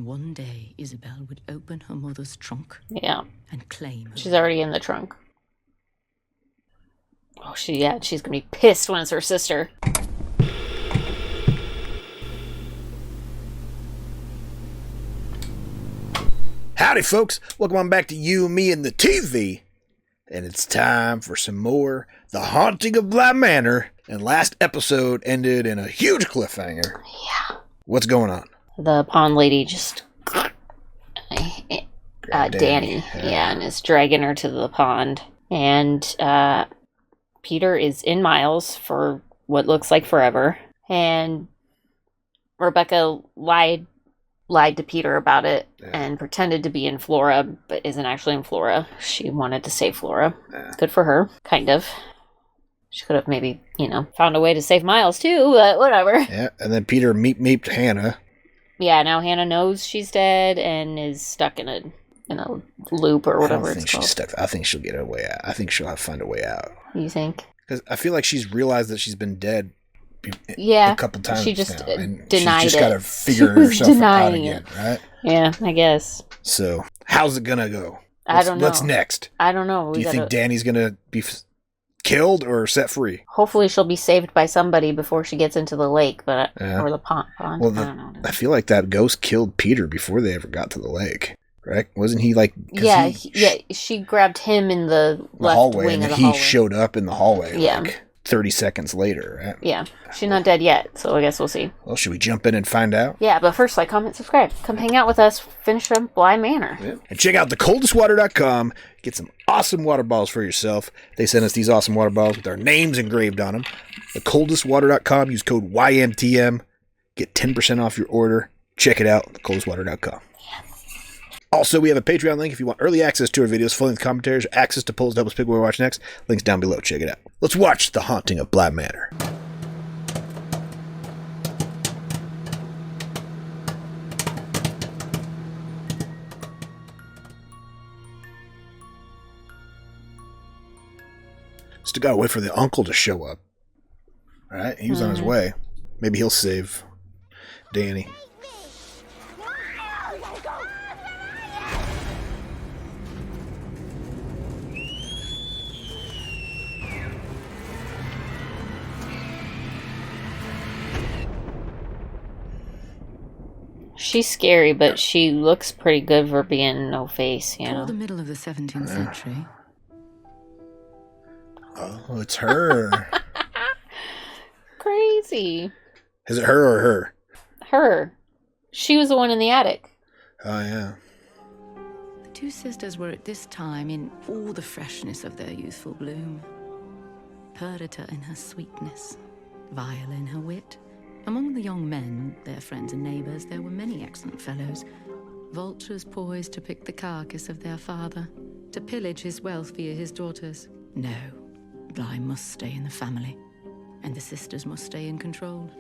And one day, Isabel would open her mother's trunk. Yeah. And claim her. She's already in the trunk. Oh, she's gonna be pissed when it's her sister. Howdy, folks. Welcome on back to You, Me, and the TV. And it's time for some more The Haunting of Bly Manor. And last episode ended in a huge cliffhanger. Yeah. What's going on? The pond lady just... Danny. Yeah, and is dragging her to the pond. And Peter is in Miles for what looks like forever. And Rebecca lied to Peter about it and pretended to be in Flora, but isn't actually in Flora. She wanted to save Flora. Good for her, kind of. She could have maybe, found a way to save Miles too, but whatever. Yeah, and then Peter meeped Hannah. Yeah, now Hannah knows she's dead and is stuck in a loop or whatever it's called. She's stuck. I think she'll get her way out. I think she'll find a way out. You think? Because I feel like she's realized that she's been dead a couple times. She just now, and denied she's just it. got to figure herself out again, right? Yeah, I guess. So, how's it gonna go? I don't know. What's next? I don't know. Do you think Danny's gonna be killed or set free? Hopefully she'll be saved by somebody before she gets into the lake, or the pond. Well, I don't know. I feel like that ghost killed Peter before they ever got to the lake, right? Wasn't he like... she grabbed him in the left hallway, wing and of the he hallway. showed up in the hallway Yeah. like 30 seconds later, right? Yeah. She's not dead yet, so I guess we'll see. Well, should we jump in and find out? Yeah, but first, like, comment, subscribe. Come hang out with us. Finish up Bly Manor. Yeah. And check out thecoldestwater.com. Get some awesome water bottles for yourself. They sent us these awesome water bottles with our names engraved on them. Thecoldestwater.com. Use code YMTM. Get 10% off your order. Check it out. Thecoldestwater.com. Also, we have a Patreon link if you want early access to our videos, full-length commentaries, access to polls to help us pick what we watch next. Links down below. Check it out. Let's watch The Haunting of Bly Manor. Still gotta wait for the uncle to show up. Alright, he was on his way. Maybe he'll save Danny. She's scary, but she looks pretty good for being no face, Toward the middle of the 17th century. Oh, it's her. Crazy. Is it her or her? Her. She was the one in the attic. Oh, yeah. The two sisters were at this time in all the freshness of their youthful bloom. Perdita in her sweetness, Viola in her wit. Among the young men, their friends and neighbors, there were many excellent fellows. Vultures poised to pick the carcass of their father, to pillage his wealth via his daughters. No, Bly must stay in the family, and the sisters must stay in control.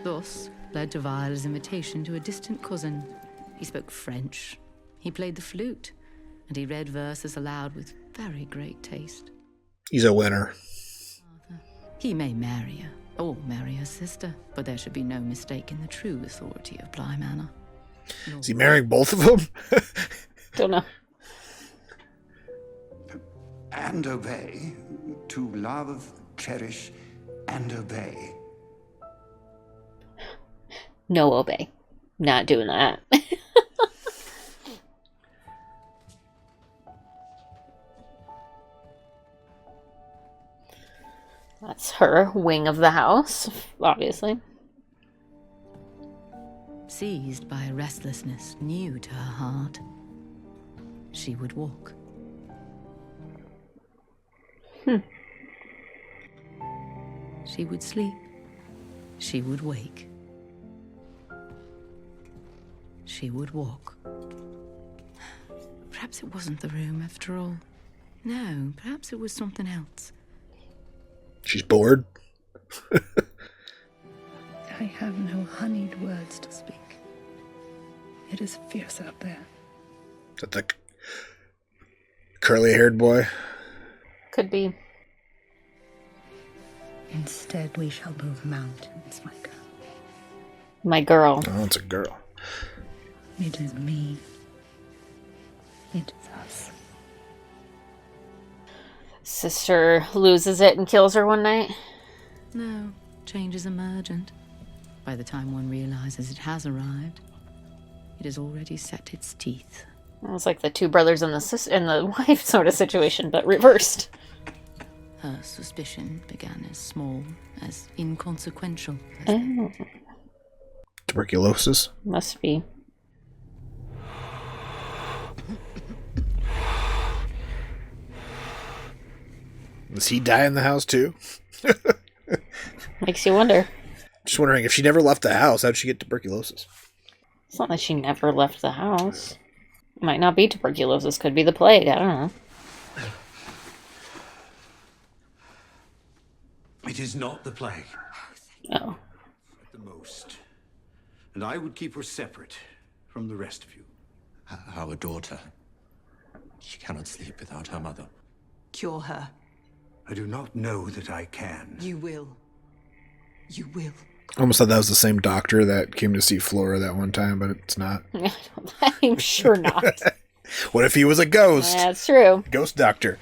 Thus led to Viola's invitation to a distant cousin. He spoke French, he played the flute, and he read verses aloud with very great taste. He's a winner. He may marry her, or marry her sister, but there should be no mistake in the true authority of Bly Manor. Is he marrying both of them? Don't know. And obey, to love, cherish, and obey. No obey. Not doing that. That's her wing of the house, obviously. Seized by a restlessness new to her heart, she would walk. She would sleep. She would wake. She would walk. Perhaps it wasn't the room after all. No, perhaps it was something else. She's bored. I have no honeyed words to speak. It is fierce out there. Is that the curly-haired boy? Could be. Instead, we shall move mountains, my girl. My girl. Oh, it's a girl. It is me. It is us. Sister loses it and kills her one night. No, change is emergent. By the time one realizes it has arrived, it has already set its teeth. It was like the two brothers and the wife sort of situation, but reversed. Her suspicion began as small, as inconsequential as Tuberculosis? Must be. Does he die in the house too? Makes you wonder. Just wondering, if she never left the house, how'd she get tuberculosis? It's not like she never left the house. Might not be tuberculosis. Could be the plague. I don't know. It is not the plague. Oh. At the most. And I would keep her separate from the rest of you. Our daughter. She cannot sleep without her mother. Cure her. I do not know that I can. You will. You will. I almost thought that was the same doctor that came to see Flora that one time, but it's not. I'm sure not. What if he was a ghost? That's true. Ghost doctor.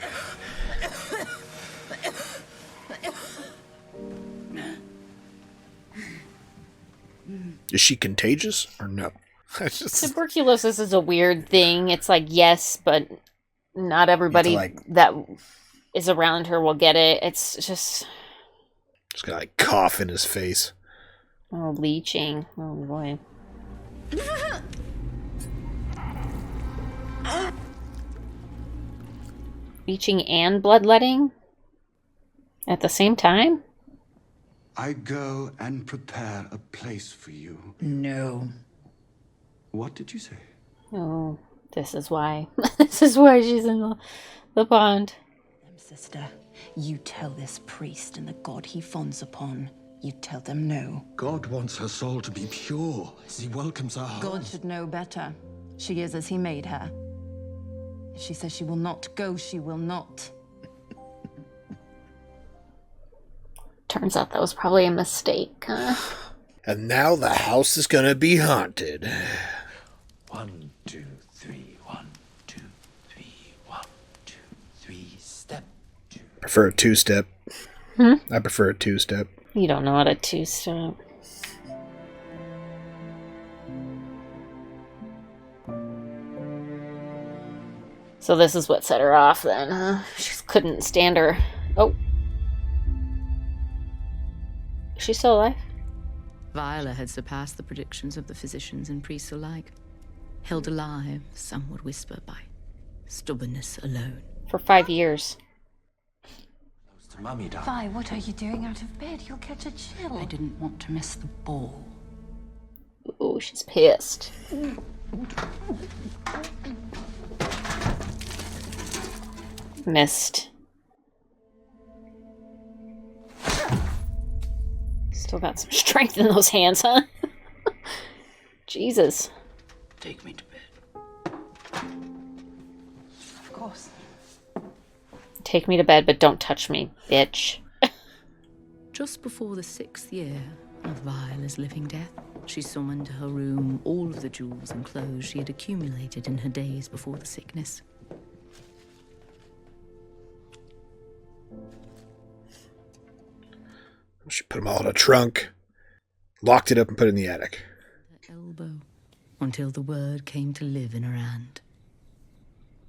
Is she contagious or no? Tuberculosis is a weird thing. It's like, yes, but not everybody that is around her will get it. It's just got like cough in his face. Oh, leeching. Oh boy. Leeching and bloodletting? At the same time? I go and prepare a place for you. No. What did you say? Oh, this is why. This is why she's in the pond. Sister, you tell this priest and the god he fawns upon. You tell them no. God wants her soul to be pure as he welcomes her home. God should know better. She is as he made her. If she says she will not go, she will not. Turns out that was probably a mistake, huh? And now the house is gonna be haunted. 1, 2, 3, 1, 2, 3, 1, 2, 3, step. Prefer a two-step. I prefer a two-step. You don't know how to two-step. So this is what set her off then, huh? She just couldn't stand her. Oh. Is she still alive? Viola had surpassed the predictions of the physicians and priests alike. Held alive, some would whisper, by stubbornness alone. For 5 years. Close to Mummy, darling. Vi, what are you doing out of bed? You'll catch a chill. I didn't want to miss the ball. Ooh, she's pissed. Missed. Still got some strength in those hands, huh? Jesus. Take me to bed. Of course. Take me to bed, but don't touch me, bitch. Just before the 6th year of Viola's living death, she summoned to her room all of the jewels and clothes she had accumulated in her days before the sickness. She put them all in a trunk, locked it up, and put it in the attic. Her elbow, until the word came to live in her hand.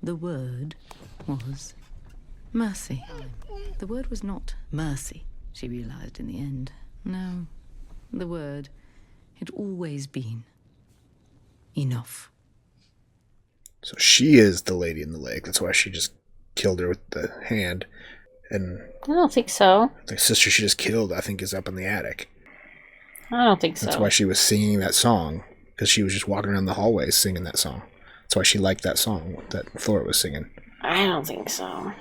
The word was mercy. The word was not mercy, she realized in the end. No, the word had always been enough. So she is the lady in the lake. That's why she just killed her with the hand. And I don't think so. the sister she just killed, I think, is up in the attic. I don't think so. That's why she was singing that song, because she was just walking around the hallways singing that song. That's why she liked that song that Flora was singing. I don't think so.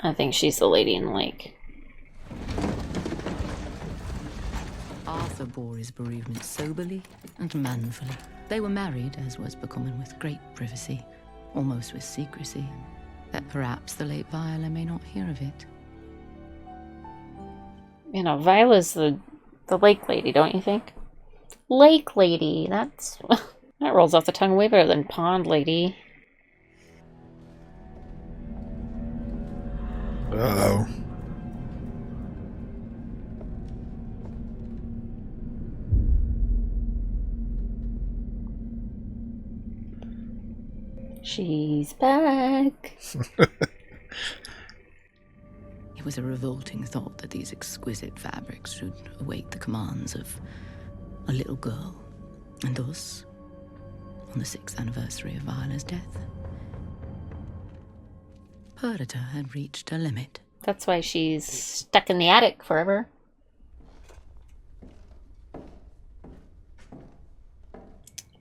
I think she's the lady in the lake. Arthur bore his bereavement soberly and manfully. They were married, as was becoming, with great privacy, almost with secrecy, that perhaps the late Viola may not hear of it. You know, Viola's the lake lady, don't you think? Lake lady, that's... I That rolls off the tongue way better than pond lady. Uh-oh. She's back. It was a revolting thought that these exquisite fabrics should await the commands of a little girl, and thus, on the 6th anniversary of Viola's death, Perdita had reached a limit. That's why she's stuck in the attic forever.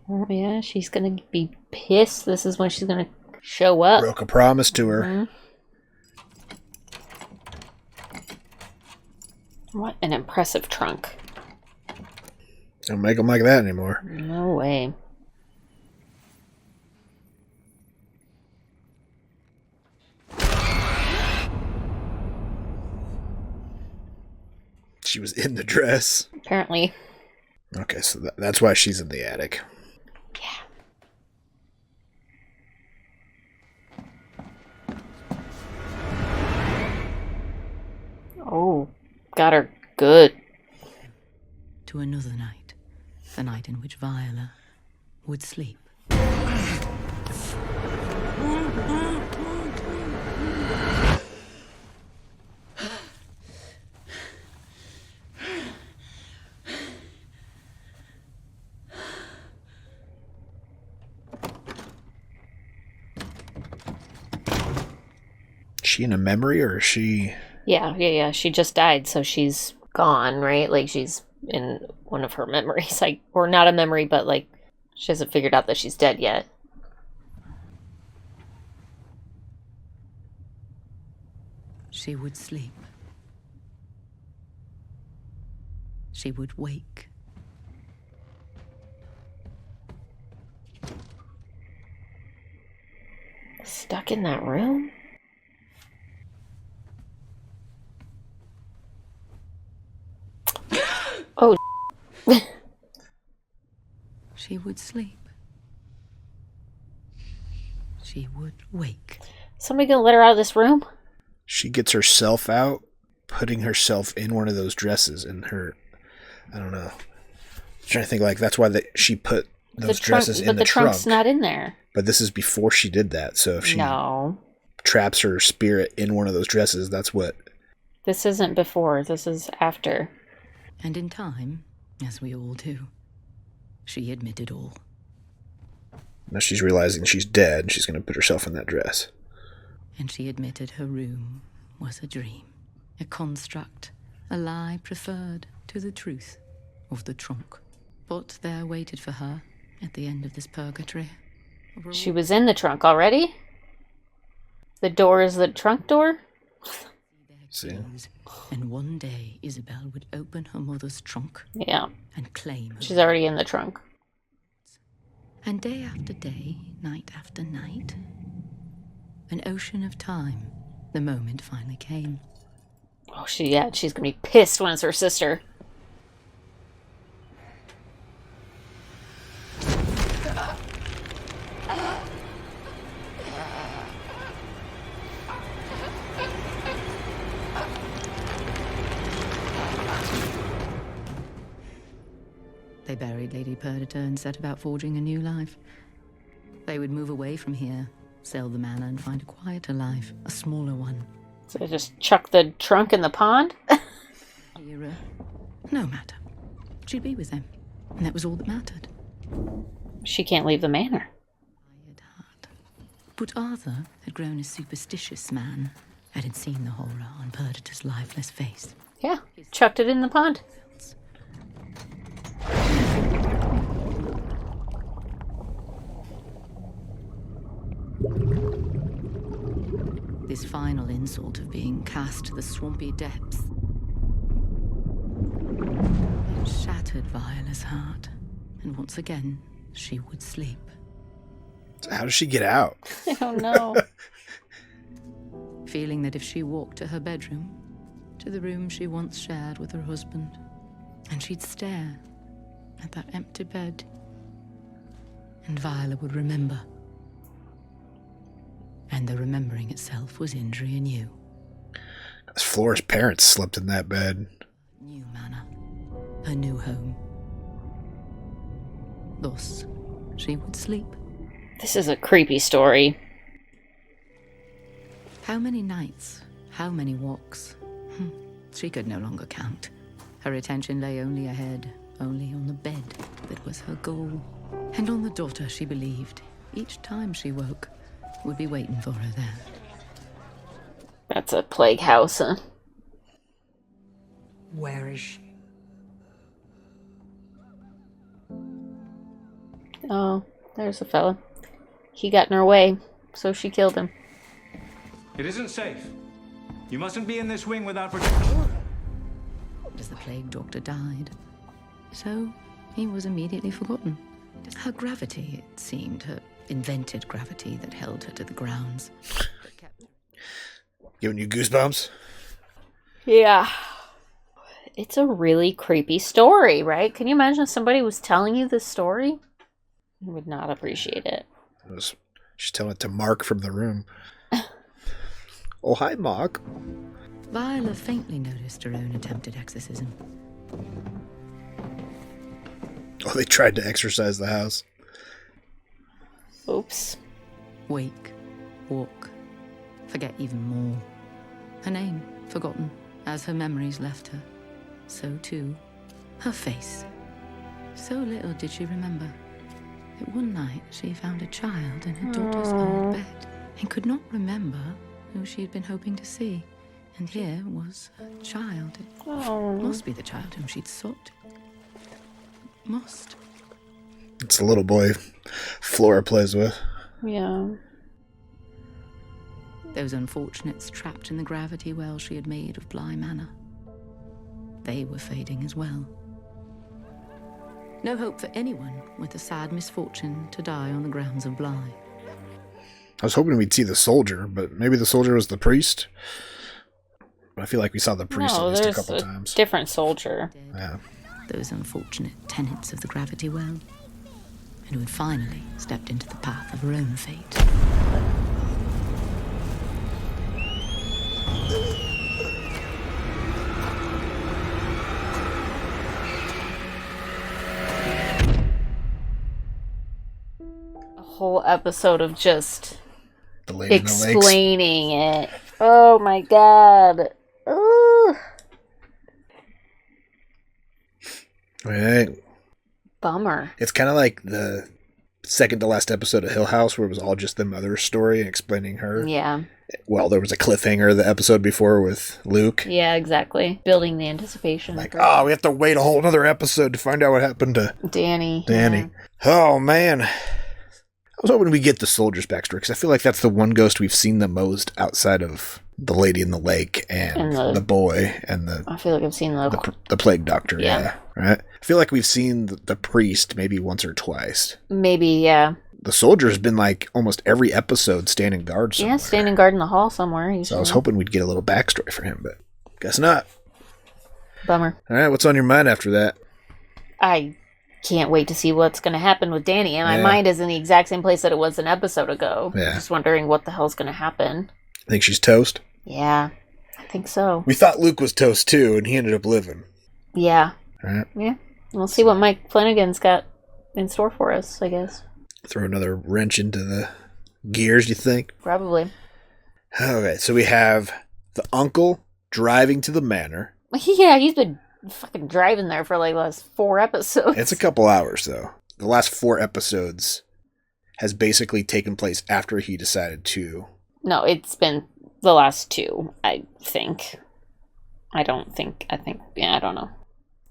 Oh yeah, she's gonna be pissed. This is when she's gonna show up. Broke a promise to her. Mm-hmm. What an impressive trunk. Don't make them like that anymore. No way. She was in the dress. Apparently. Okay, so that's why she's in the attic. Oh, got her good. To another night, the night in which Viola would sleep. Is she in a memory, or is she... Yeah. She just died, so she's gone, right? Like, she's in one of her memories. Like, or not a memory, but, like, she hasn't figured out that she's dead yet. She would sleep. She would wake. Stuck in that room? Oh, She would sleep. She would wake. somebody gonna let her out of this room? She gets herself out, putting herself in one of those dresses in her... I don't know. I'm trying to think, like, that's why she put those dresses in the trunk. But the trunk's not in there. But this is before she did that, so if she traps her spirit in one of those dresses, that's what... This isn't before, this is after. And in time, as we all do, she admitted all. Now she's realizing she's dead, she's going to put herself in that dress. And she admitted her room was a dream, a construct, a lie preferred to the truth of the trunk. But there waited for her, at the end of this purgatory. She was in the trunk already? The door is the trunk door? See? And one day Isabel would open her mother's trunk. Yeah. And claim her. She's already in the trunk. And day after day, night after night, an ocean of time, the moment finally came. Oh, she's gonna be pissed when it's her sister. They buried Lady Perdita and set about forging a new life. They would move away from here, sell the manor and find a quieter life, a smaller one. So they just chuck the trunk in the pond? Era. No matter. She'd be with them, and that was all that mattered. She can't leave the manor. But Arthur had grown a superstitious man and had seen the horror on Perdita's lifeless face. Yeah, chucked it in the pond. This final insult of being cast to the swampy depths had shattered Viola's heart, and once again she would sleep. So how does she get out? I don't know. Feeling that if she walked to her bedroom, to the room she once shared with her husband, and she'd stare at that empty bed, and Viola would remember. And the remembering itself was injury anew. Flora's parents slept in that bed. New manor, a new home. Thus, she would sleep. This is a creepy story. How many nights, how many walks? She could no longer count. Her attention lay only ahead, only on the bed that was her goal. And on the daughter she believed, each time she woke, would be waiting for her there. That's a plague house, huh? Where is she? Oh, there's a fella. He got in her way, so she killed him. It isn't safe. You mustn't be in this wing without protection. As the plague doctor died, so he was immediately forgotten. Her gravity, it seemed, her invented gravity that held her to the grounds. Giving you goosebumps? Yeah. It's a really creepy story, right? Can you imagine if somebody was telling you this story? You would not appreciate it. She's telling it to Mark from the room. Oh, hi, Mark. Viola faintly noticed her own attempted exorcism. Oh, they tried to exorcise the house. Oops. Wake, walk, forget even more. Her name forgotten as her memories left her. So too, her face. So little did she remember that one night she found a child in her daughter's old bed and could not remember who she had been hoping to see. And here was a child. It must be the child whom she'd sought. Must. It's the little boy Flora plays with. Yeah. Those unfortunates trapped in the gravity well she had made of Bly Manor. They were fading as well. No hope for anyone with the sad misfortune to die on the grounds of Bly. I was hoping we'd see the soldier, but maybe the soldier was the priest. But I feel like we saw the priest at least a couple times. Different soldier. Yeah. Those unfortunate tenants of the gravity well, and who had finally stepped into the path of her own fate. A whole episode of just The lady in the lakes. explaining it. Oh my god. Ooh. Right. Bummer. It's kind of like the second to last episode of Hill House where it was all just the mother's story and explaining her. Yeah. Well, there was a cliffhanger the episode before with Luke. Yeah, exactly. Building the anticipation. Like, oh, we have to wait a whole other episode to find out what happened to Danny. Danny. Yeah. Oh, man. I was hoping we get the soldier's backstory because I feel like that's the one ghost we've seen the most outside of the lady in the lake and the boy and the. I feel like I've seen the plague doctor. Yeah. Right. I feel like we've seen the priest maybe once or twice. Maybe, yeah. The soldier's been like almost every episode standing guard somewhere. Yeah, standing guard in the hall somewhere. Usually. So I was hoping we'd get a little backstory for him, but guess not. Bummer. All right, what's on your mind after that? I can't wait to see what's going to happen with Danny. And my mind is in the exact same place that it was an episode ago. Yeah. Just wondering what the hell's going to happen. I think she's toast. Yeah, I think so. We thought Luke was toast too, and he ended up living. Yeah. All right. Yeah. We'll see what Mike Flanagan's got in store for us, I guess. Throw another wrench into the gears, you think? Probably. Okay, so we have the uncle driving to the manor. Yeah, he's been fucking driving there for like the last 4 episodes. It's a couple hours, though. The last 4 episodes has basically taken place after he decided to... No, it's been the last 2, I think. I don't know.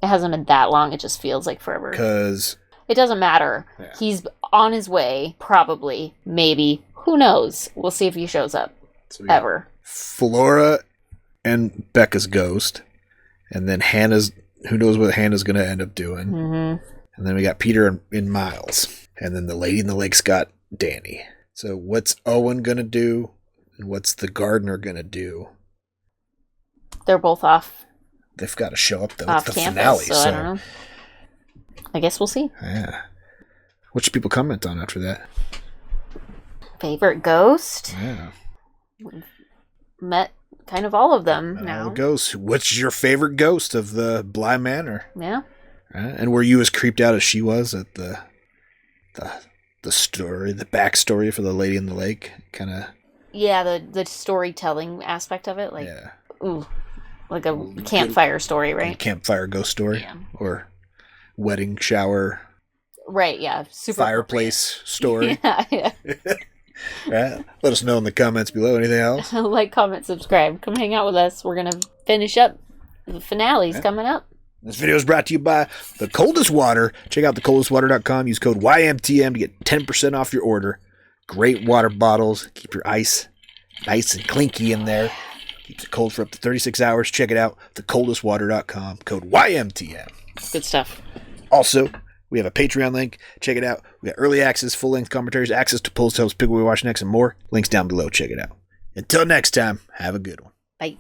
It hasn't been that long, it just feels like forever. Because... It doesn't matter. Yeah. He's on his way, probably, maybe. Who knows? We'll see if he shows up. So ever. Flora and Becca's ghost. And then Hannah's... Who knows what Hannah's going to end up doing. Mm-hmm. And then we got Peter and Miles. And then the lady in the lake's got Danny. So what's Owen going to do? And what's the gardener going to do? They're both off. They've got to show up, though. Off it's the campus, finale. So I don't know. I guess we'll see. Yeah. What should people comment on after that? Favorite ghost? Yeah. We've met kind of all of them now. All the ghosts. What's your favorite ghost of the Bly Manor? Yeah. And were you as creeped out as she was at the story, the backstory for the Lady in the Lake? Kind of. Yeah, the storytelling aspect of it, like, Yeah. ooh, like a campfire story, right? Campfire ghost story. Yeah. Or wedding shower. Right, yeah. Super fireplace story. Yeah. Right? Let us know in the comments below. Anything else? Like, comment, subscribe. Come hang out with us. We're going to finish up. The finale's coming up. This video is brought to you by The Coldest Water. Check out thecoldestwater.com. Use code YMTM to get 10% off your order. Great water bottles. Keep your ice nice and clinky in there. Keeps it cold for up to 36 hours. Check it out. Thecoldestwater.com. Code YMTM. Good stuff. Also, we have a Patreon link. Check it out. We got early access, full-length commentaries, access to polls, tells, pick what we watch next, and more. Links down below. Check it out. Until next time, have a good one. Bye.